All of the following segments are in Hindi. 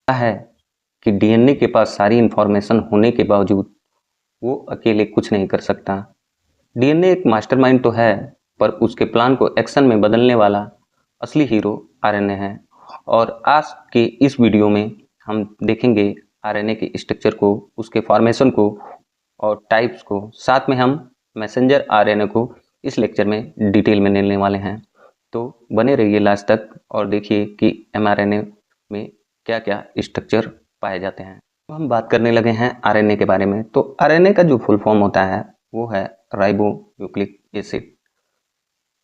है कि डीएनए के पास सारी इंफॉर्मेशन होने के बावजूद वो अकेले कुछ नहीं कर सकता। डीएनए एक मास्टरमाइंड तो है, पर उसके प्लान को एक्शन में बदलने वाला असली हीरो आरएनए है। और आज के इस वीडियो में हम देखेंगे आरएनए के स्ट्रक्चर को, उसके फॉर्मेशन को और टाइप्स को। साथ में हम मैसेंजर आरएनए को इस लेक्चर में डिटेल में लेने वाले हैं। तो बने रहिए लास्ट तक और देखिए कि एमआरएनए में क्या क्या स्ट्रक्चर पाए जाते हैं। तो हम बात करने लगे हैं आरएनए के बारे में। तो आरएनए का जो फुल फॉर्म होता है वो है राइबो न्यूक्लिक एसिड।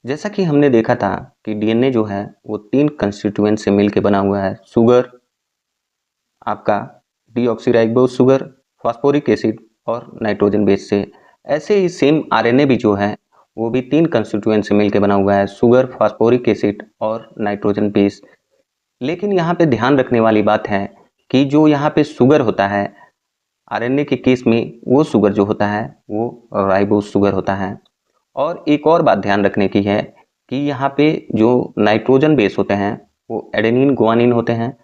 जैसा कि हमने देखा था कि डीएनए जो है वो 3 कंस्टिट्यूएंट से मिलकर बना हुआ है। शुगर, आपका डीऑक्सीराइबोस शुगर, फास्फोरिक एसिड और नाइट्रोजन बेस से। ऐसे ही सेम आरएनए भी जो है वो भी 3 कंस्टिट्यूएंट से मिलकर बना हुआ है, शुगर, फास्फोरिक एसिड और नाइट्रोजन बेस। लेकिन यहाँ पे ध्यान रखने वाली बात है कि जो यहाँ पे शुगर होता है आरएनए के केस में, वो शुगर जो होता है वो राइबोस शुगर होता है। और एक और बात ध्यान रखने की है कि यहाँ पे जो नाइट्रोजन बेस होते हैं वो एडेनिन गुआनिन होते हैं,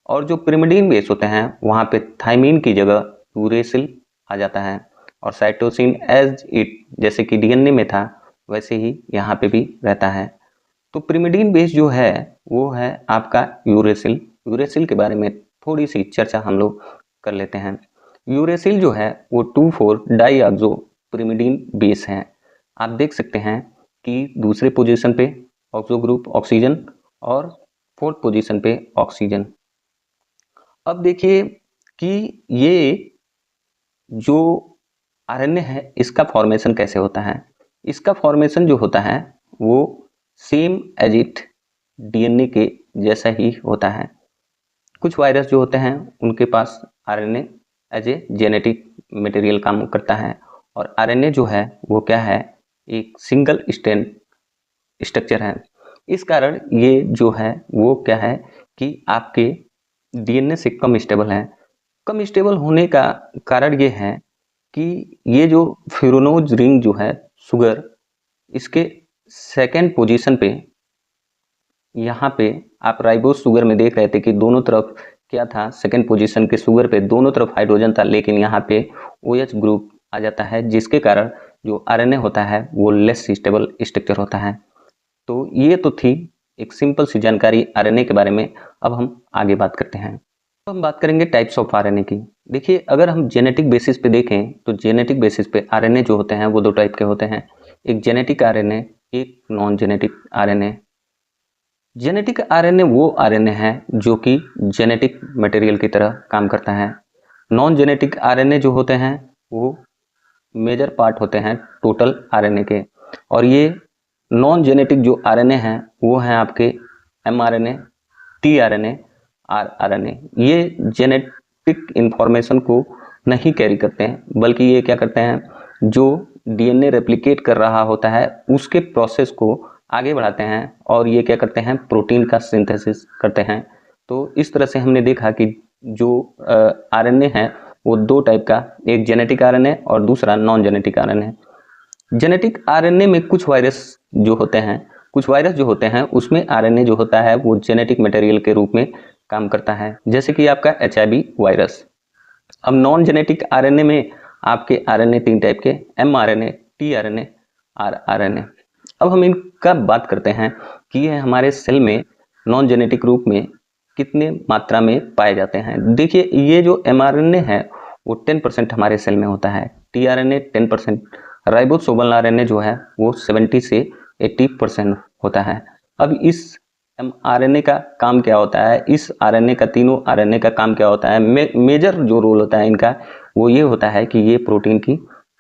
और जो पिरिमिडीन बेस होते हैं वहाँ पे थाइमीन की जगह यूरेसिल आ जाता है। और साइटोसिन एज इट जैसे कि डीएनए में था वैसे ही यहाँ पे भी रहता है। तो पिरिमिडीन बेस जो है वो है आपका यूरेसिल। यूरेसिल के बारे में थोड़ी सी चर्चा हम लोग कर लेते हैं। यूरेसिल जो है वो 2,4 डाईऑक्सो पिरिमिडीन बेस है। आप देख सकते हैं कि दूसरे पोजीशन पे ऑक्सो ग्रुप ऑक्सीजन और 4th पोजीशन पे ऑक्सीजन। अब देखिए कि ये जो आरएनए है इसका फॉर्मेशन कैसे होता है। इसका फॉर्मेशन जो होता है वो सेम एज इट डीएनए के जैसा ही होता है। कुछ वायरस जो होते हैं उनके पास RNA as a genetic material काम करता है, और आरएनए जो है वो क्या है, एक सिंगल स्ट्रैंड स्ट्रक्चर है। इस कारण ये जो है वो क्या है कि आपके डीएनए से कम स्टेबल है। कम स्टेबल होने का कारण ये है कि ये जो फ्यूरोनोज रिंग जो है शुगर, इसके सेकेंड पोजीशन पे यहाँ पे आप राइबोस शुगर में देख रहे थे कि दोनों तरफ क्या था, सेकेंड पोजीशन के शुगर पे दोनों तरफ हाइड्रोजन था, लेकिन यहाँ पे OH ग्रुप आ जाता है, जिसके कारण जो आरएनए होता है वो लेस स्टेबल स्ट्रक्चर होता है। तो ये तो थी एक सिंपल सी जानकारी आरएनए के बारे में। अब हम आगे बात करते हैं। तो हम बात करेंगे टाइप्स ऑफ आरएनए की। देखिए अगर हम जेनेटिक बेसिस पे देखें तो जेनेटिक बेसिस पे आरएनए जो होते हैं वो 2 टाइप के होते हैं, एक जेनेटिक आरएनए, एक non genetic RNA. Genetic RNA वो आरएनए है जो कि जेनेटिक मटेरियल की तरह काम करता है। नॉन जेनेटिक आरएनए जो होते हैं वो मेजर पार्ट होते हैं टोटल आरएनए के। और ये नॉन जेनेटिक जो आरएनए हैं वो हैं आपके एमआरएनए, टीआरएनए, आरआरएनए। ये जेनेटिक इंफॉर्मेशन को नहीं कैरी करते हैं, बल्कि ये क्या करते हैं, जो डीएनए रेप्लिकेट कर रहा होता है उसके प्रोसेस को आगे बढ़ाते हैं, और ये क्या करते हैं, प्रोटीन का सिंथेसिस करते हैं। तो इस तरह से हमने देखा कि जो आरएनए है वो 2 टाइप का, एक जेनेटिक आरएनए और दूसरा non genetic RNA. Genetic RNA में कुछ वायरस जो होते हैं, कुछ वायरस जो होते हैं उसमें आरएनए जो होता है वो जेनेटिक मटेरियल के रूप में काम करता है, जैसे कि आपका HIV वायरस। अब नॉन जेनेटिक आरएनए में आपके आरएनए 3 टाइप के, mRNA, tRNA, rRNA। अब हम इनका बात करते हैं कि ये हमारे सेल में नॉन जेनेटिक रूप में कितने मात्रा में पाए जाते हैं। देखिए ये जो mRNA है वो 10% हमारे सेल में होता है, tRNA 10%, राइबोसोमल आरएनए जो है वो 70 से 80% होता है। अब इस mRNA का काम क्या होता है, इस आरएनए का, तीनों आरएनए का काम क्या होता है, मेजर जो रोल होता है इनका वो ये होता है कि ये प्रोटीन की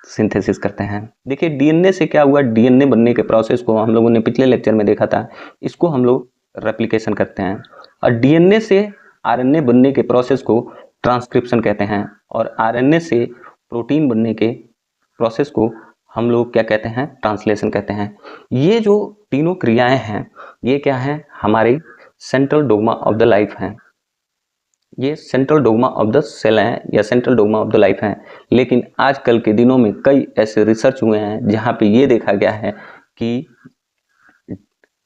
सिंथेसिस करते हैं। देखिए डीएनए से क्या हुआ, डीएनए बनने के प्रोसेस को हम लोगों ने पिछले लेक्चर में देखा था, इसको हम लोग रेप्लिकेशन करते हैं। और डीएनए से आरएनए बनने के प्रोसेस को ट्रांसक्रिप्शन कहते हैं, और आरएनए से प्रोटीन बनने के प्रोसेस को हम लोग क्या कहते हैं, ट्रांसलेशन कहते हैं। ये जो तीनों क्रियाएं हैं ये क्या है, हमारी central dogma of the life है। ये central dogma of the cell है या central dogma of the life है। लेकिन आजकल के दिनों में कई ऐसे रिसर्च हुए हैं जहाँ पे ये देखा गया है कि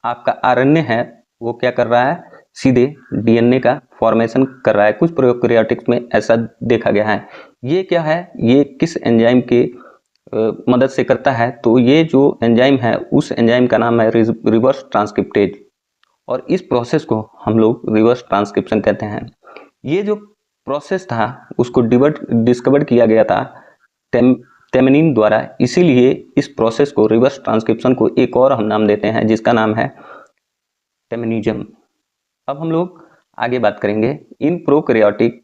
आपका आरएनए है वो क्या कर रहा है, सीधे डीएनए का फॉर्मेशन कर रहा है। कुछ प्रोकैरियोटिक्स में ऐसा देखा गया है। ये क्या है, ये किस एंजाइम के मदद से करता है, तो ये जो एंजाइम है उस एंजाइम का नाम है रिवर्स ट्रांसक्रिप्टेज, और इस प्रोसेस को हम लोग रिवर्स ट्रांसक्रिप्शन कहते हैं। ये जो प्रोसेस था उसको डिस्कवर किया गया था तेमनिन द्वारा, इसीलिए इस प्रोसेस को रिवर्स ट्रांसक्रिप्शन को एक और हम नाम देते हैं जिसका नाम है टेमनिज्म। अब हम लोग आगे बात करेंगे। इन prokaryotic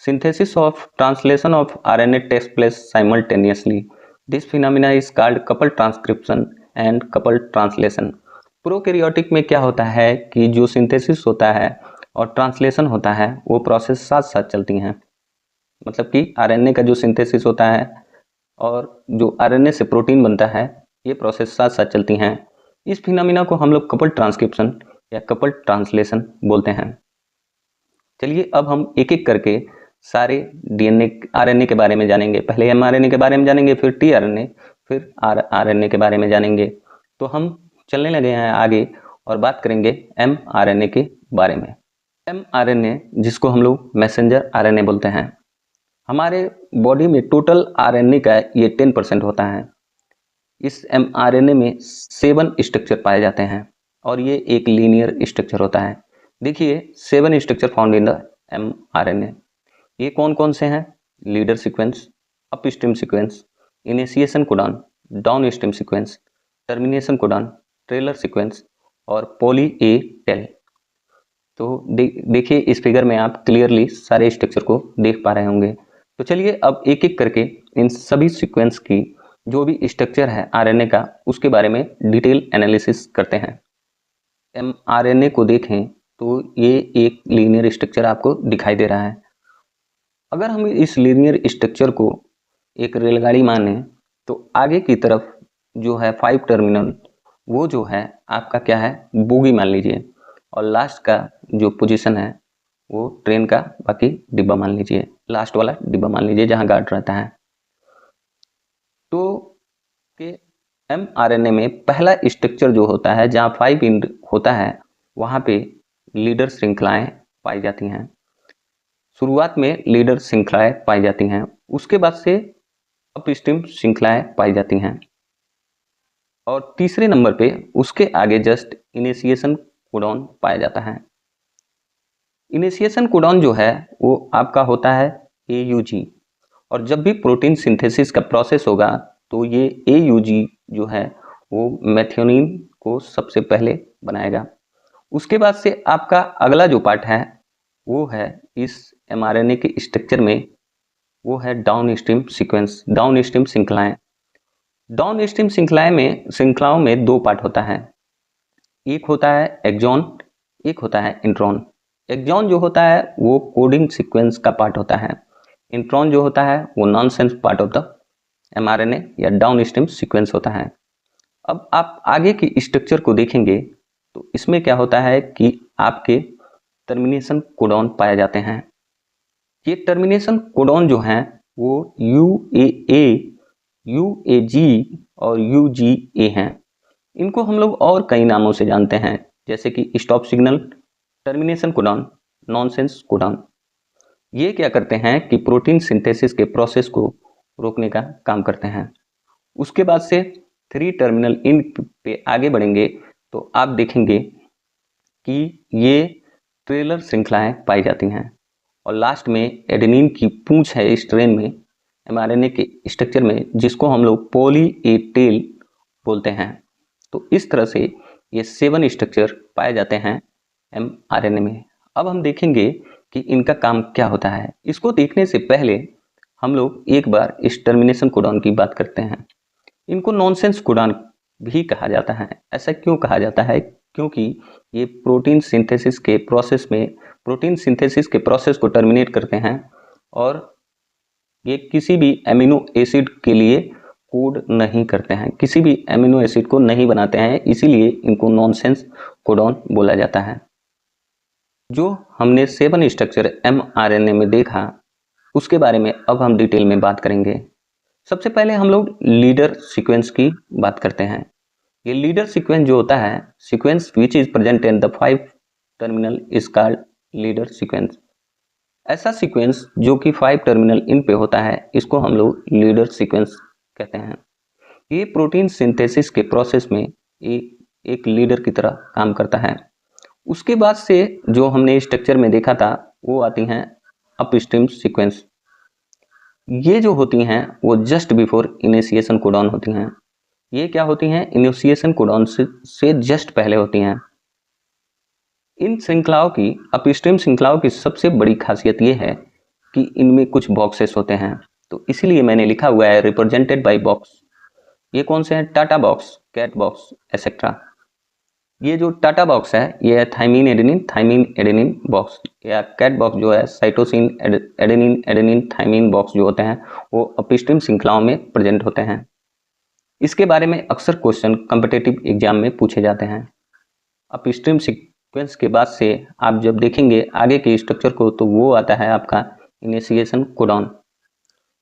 synthesis of translation of RNA takes place simultaneously. This phenomena is called coupled transcription and coupled translation. Prokaryotic में क्या होता है कि जो सिंथेसिस होता है और ट्रांसलेशन होता है वो प्रोसेस साथ साथ चलती हैं। मतलब कि आरएनए का जो सिंथेसिस होता है और जो आरएनए से प्रोटीन बनता है, ये प्रोसेस साथ साथ चलती हैं। इस फिनोमिना को हम लोग कपल्ड ट्रांसक्रिप्शन या कपल्ड ट्रांसलेशन बोलते हैं। चलिए अब हम एक एक करके सारे डीएनए आरएनए के बारे में जानेंगे। पहले एमआरएनए के बारे में जानेंगे, फिर टीआरएनए, फिर आरएनए के बारे में जानेंगे। तो हम चलने लगे हैं आगे और बात करेंगे एमआरएनए के बारे में। एमआरएनए जिसको हम लोग मैसेंजर आरएनए बोलते हैं, हमारे बॉडी में टोटल आरएनए का ये 10% होता है। इस एमआरएनए में 7 स्ट्रक्चर पाए जाते हैं और ये एक लीनियर स्ट्रक्चर होता है। देखिए 7 structure found in the mRNA. ये कौन कौन से हैं? Leader sequence, upstream sequence, initiation codon, down stream sequence, termination codon, trailer sequence और पॉली ए टेल। तो देखिए इस फिगर में आप क्लियरली सारे स्ट्रक्चर को देख पा रहे होंगे। तो चलिए अब एक एक करके इन सभी सीक्वेंस की जो भी स्ट्रक्चर है आरएनए का उसके बारे में डिटेल एनालिसिस करते हैं। एमआरएनए को देखें तो ये एक लीनियर स्ट्रक्चर आपको दिखाई दे रहा है। अगर हम इस लीनियर स्ट्रक्चर को एक रेलगाड़ी माने तो आगे की तरफ जो है 5 टर्मिनल वो जो है आपका क्या है, बोगी मान लीजिए, और लास्ट का जो पोजीशन है वो ट्रेन का बाकी डिब्बा मान लीजिए, लास्ट वाला डिब्बा मान लीजिए जहां गार्ड रहता है। तो के एमआरएनए में पहला स्ट्रक्चर जो होता है जहां 5 इंड होता है वहां पे लीडर श्रृंखलाएं पाई जाती हैं। शुरुआत में लीडर श्रृंखलाएं पाई जाती हैं, उसके बाद से अपस्ट्रीम श्रृंखलाएं पाई जाती हैं, और तीसरे नंबर पे उसके आगे जस्ट इनिशिएशन कोडॉन पाया जाता है। इनिशिएशन कोडॉन जो है वो आपका होता है AUG, और जब भी प्रोटीन सिंथेसिस का प्रोसेस होगा तो ये AUG जो है वो मेथियोनिन को सबसे पहले बनाएगा। उसके बाद से आपका अगला जो पार्ट है वो है इस एमआरएनए के स्ट्रक्चर में, वो है down stream sequence, down stream श्रृंखलाएं। डाउन स्ट्रीम श्रृंखलाओं में 2 पार्ट होता है, एक होता है एक्सॉन, एक होता है इंट्रॉन। एक्सॉन जो होता है वो कोडिंग सीक्वेंस का पार्ट होता है, इंट्रॉन जो होता है वो nonsense part of the mRNA या डाउन स्ट्रीम सीक्वेंस होता है। अब आप आगे की स्ट्रक्चर को देखेंगे तो इसमें क्या होता है कि आपके टर्मिनेशन कोडॉन पाए जाते हैं। ये टर्मिनेशन कोडॉन जो हैं वो UAA, UAG और UGA हैं। इनको हम लोग और कई नामों से जानते हैं, जैसे कि stop signal, termination codon, nonsense codon. ये क्या करते हैं कि प्रोटीन सिंथेसिस के प्रोसेस को रोकने का काम करते हैं। उसके बाद से 3 टर्मिनल इन पे आगे बढ़ेंगे तो आप देखेंगे कि ये ट्रेलर श्रृंखलाएं पाई जाती हैं, और लास्ट में एडेनिन की पूंछ है इस ट्रेन में एमआरएनए के स्ट्रक्चर में, जिसको हम लोग पॉली ए टेल बोलते हैं। तो इस तरह से ये 7 स्ट्रक्चर पाए जाते हैं एमआरएनए में। अब हम देखेंगे कि इनका काम क्या होता है। इसको देखने से पहले हम लोग एक बार इस टर्मिनेशन कोडॉन की बात करते हैं। इनको नॉनसेंस कोडॉन भी कहा जाता है। ऐसा क्यों कहा जाता है? क्योंकि ये प्रोटीन सिंथेसिस के प्रोसेस को टर्मिनेट करते हैं, और ये किसी भी एमिनो एसिड के लिए कोड नहीं करते हैं, किसी भी एमिनो एसिड को नहीं बनाते हैं, इसीलिए इनको नॉनसेंस कोडॉन बोला जाता है। जो हमने 7 स्ट्रक्चर एमआरएनए में देखा उसके बारे में अब हम डिटेल में बात करेंगे। सबसे पहले हम लोग लीडर सीक्वेंस की बात करते हैं। ये लीडर सीक्वेंस जो होता है, sequence which is present in the 5 terminal is called leader sequence. ऐसा सीक्वेंस जो कि 5 टर्मिनल इन पे होता है इसको हम लोग लीडर सीक्वेंस कहते हैं। ये प्रोटीन सिंथेसिस के प्रोसेस में एक लीडर की तरह काम करता है। उसके बाद से जो हमने स्ट्रक्चर में देखा था वो आती हैं अपस्ट्रीम सीक्वेंस। ये जो होती हैं वो जस्ट बिफोर इनिशिएशन कोडॉन होती हैं। ये क्या होती हैं? इनिशिएशन कोडॉन से जस्ट पहले होती हैं। इन श्रृंखलाओं की, अपस्ट्रीम श्रृंखलाओं की सबसे बड़ी खासियत ये है कि इनमें कुछ बॉक्सेस होते हैं, तो इसीलिए मैंने लिखा हुआ है रिप्रेजेंटेड बाय बॉक्स। ये कौन से हैं? TATA box, CAAT box etcetera. ये जो टाटा बॉक्स है ये है थाइमिन एडेनिन बॉक्स, या कैट बॉक्स जो है साइटोसिन एडेनिन थाइमिन बॉक्स जो होते हैं वो अपस्ट्रीम श्रृंखलाओं में प्रेजेंट होते हैं। इसके बारे में अक्सर क्वेश्चन कॉम्पिटिटिव एग्जाम में पूछे जाते हैं। अपस्ट्रीम सीक्वेंस के बाद से आप जब देखेंगे आगे के स्ट्रक्चर को तो वो आता है आपका इनिशिएशन कोडॉन।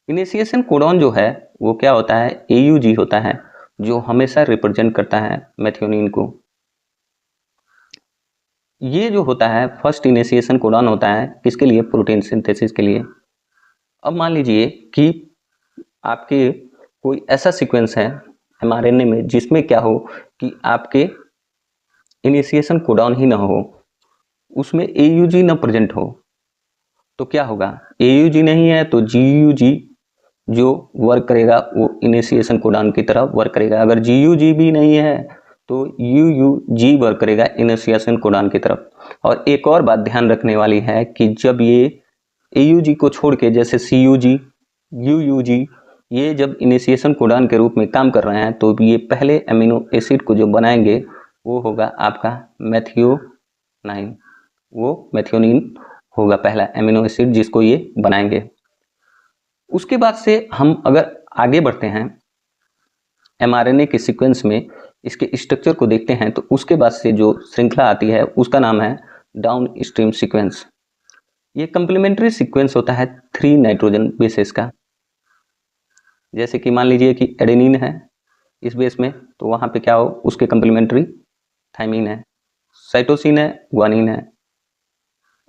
इनिशिएशन कोडॉन जो है वो क्या होता है? AUG होता है, जो हमेशा रिप्रेजेंट करता है मेथियोनिन को। ये जो होता है फर्स्ट इनिशिएशन कोडॉन होता है किसके लिए? प्रोटीन सिंथेसिस के लिए। अब मान लीजिए कि आपके कोई ऐसा सीक्वेंस है mRNA में जिसमें क्या हो कि आपके इनिशिएशन कोडॉन ही ना हो, उसमें AUG ना प्रेजेंट हो, तो क्या होगा? AUG नहीं है तो GUG जो वर्क करेगा वो इनिशिएशन कोडॉन की तरह वर्क करेगा। अगर GUG भी नहीं है तो UUG वर्क करेगा इनिशिएशन कोडॉन की तरफ। और एक और बात ध्यान रखने वाली है कि जब ये AUG को छोड़ के जैसे CUG, UUG ये जब इनिशिएशन कोडॉन के रूप में काम कर रहे हैं तो ये पहले अमीनो एसिड को जो बनाएंगे वो होगा आपका मेथियोनाइन, वो मेथियोनिन होगा पहला अमीनो एसिड जिसको ये बनाएंगे। उसके बाद से हम अगर आगे बढ़ते हैं mRNA के सीक्वेंस में इसके स्ट्रक्चर को देखते हैं तो उसके बाद से जो श्रृंखला आती है उसका नाम है डाउन स्ट्रीम सीक्वेंस। ये कंप्लीमेंट्री सीक्वेंस होता है 3 नाइट्रोजन बेसेस का। जैसे कि मान लीजिए कि एडेनिन है इस बेस में तो वहाँ पे क्या हो? उसके कंप्लीमेंट्री थाइमिन है, साइटोसिन है, ग्वानिन है।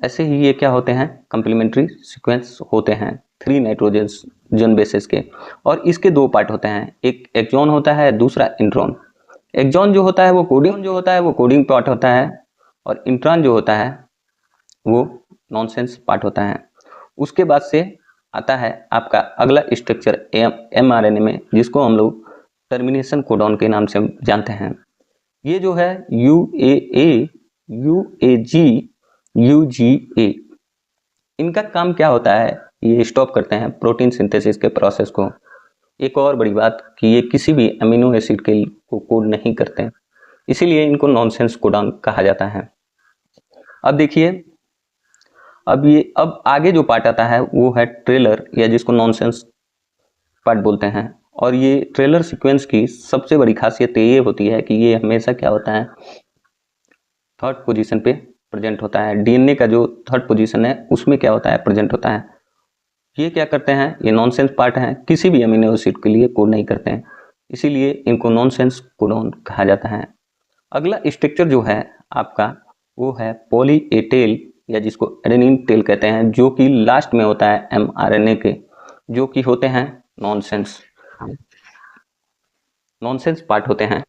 ऐसे ही ये क्या होते हैं? कंप्लीमेंट्री सीक्वेंस होते हैं 3 नाइट्रोजन बेसेस के। और इसके 2 पार्ट होते हैं, एक एक्सॉन होता है, दूसरा इंट्रॉन। एक्सॉन जो होता है वो कोडिंग पार्ट होता है, और इंट्रॉन जो होता है वो नॉनसेंस पार्ट होता है। उसके बाद से आता है आपका अगला स्ट्रक्चर mRNA में जिसको हम लोग टर्मिनेशन कोडॉन के नाम से जानते हैं। ये जो है UAA, UAG, UGA, इनका काम क्या होता है? ये स्टॉप करते हैं प्रोटीन सिंथेसिस के प्रोसेस को। एक और बड़ी बात कि ये किसी भी अमीनो एसिड के को कोड नहीं करते, इसीलिए इनको नॉनसेंस कोडॉन कहा जाता है। अब देखिए, अब आगे जो पार्ट आता है वो है ट्रेलर, या जिसको नॉनसेंस पार्ट बोलते हैं। और ये ट्रेलर सीक्वेंस की सबसे बड़ी खासियत ये होती है कि ये हमेशा क्या होता है? 3rd पोजीशन पे प्रेजेंट होता है। DNA का जो 3rd पोजीशन है उसमें क्या होता है? प्रेजेंट होता है। ये क्या करते हैं? ये नॉनसेंस पार्ट है, किसी भी अमीनो एसिड के लिए कोड नहीं करते हैं, इसीलिए इनको नॉनसेंस कोडॉन कहा जाता है। अगला स्ट्रक्चर जो है आपका वो है पॉली ए टेल, या जिसको एडेनिन टेल कहते हैं, जो कि लास्ट में होता है mRNA के, जो कि होते हैं नॉनसेंस पार्ट होते हैं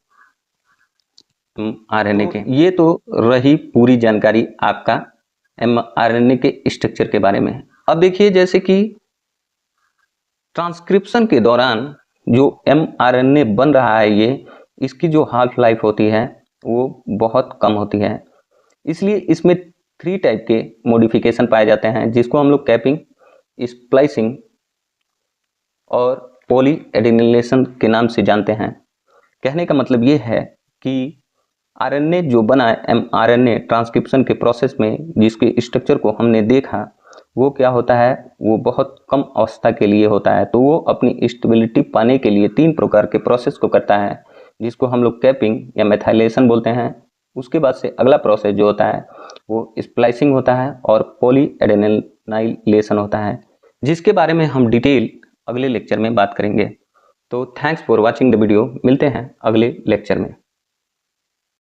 mRNA के। ये तो रही पूरी जानकारी आपका mRNA के स्ट्रक्चर के बारे में। अब देखिए, जैसे कि ट्रांसक्रिप्शन के दौरान जो mRNA बन रहा है ये, इसकी जो हाफ लाइफ होती है वो बहुत कम होती है, इसलिए इसमें 3 टाइप के मॉडिफिकेशन पाए जाते हैं जिसको हम लोग कैपिंग, स्प्लाइसिंग और पॉली एडिनिलेशन के नाम से जानते हैं। कहने का मतलब ये है कि RNA जो बना है mRNA ट्रांसक्रिप्शन के प्रोसेस में, जिसके स्ट्रक्चर को हमने देखा, वो क्या होता है? वो बहुत कम अवस्था के लिए होता है। तो वो अपनी स्टेबिलिटी पाने के लिए 3 प्रकार के प्रोसेस को करता है, जिसको हम लोग कैपिंग या मेथाइलेशन बोलते हैं। उसके बाद से अगला प्रोसेस जो होता है वो स्प्लाइसिंग होता है और पॉली एडेनिलाइजेशन होता है, जिसके बारे में हम डिटेल अगले लेक्चर में बात करेंगे। तो thanks for watching the video. मिलते हैं अगले लेक्चर में।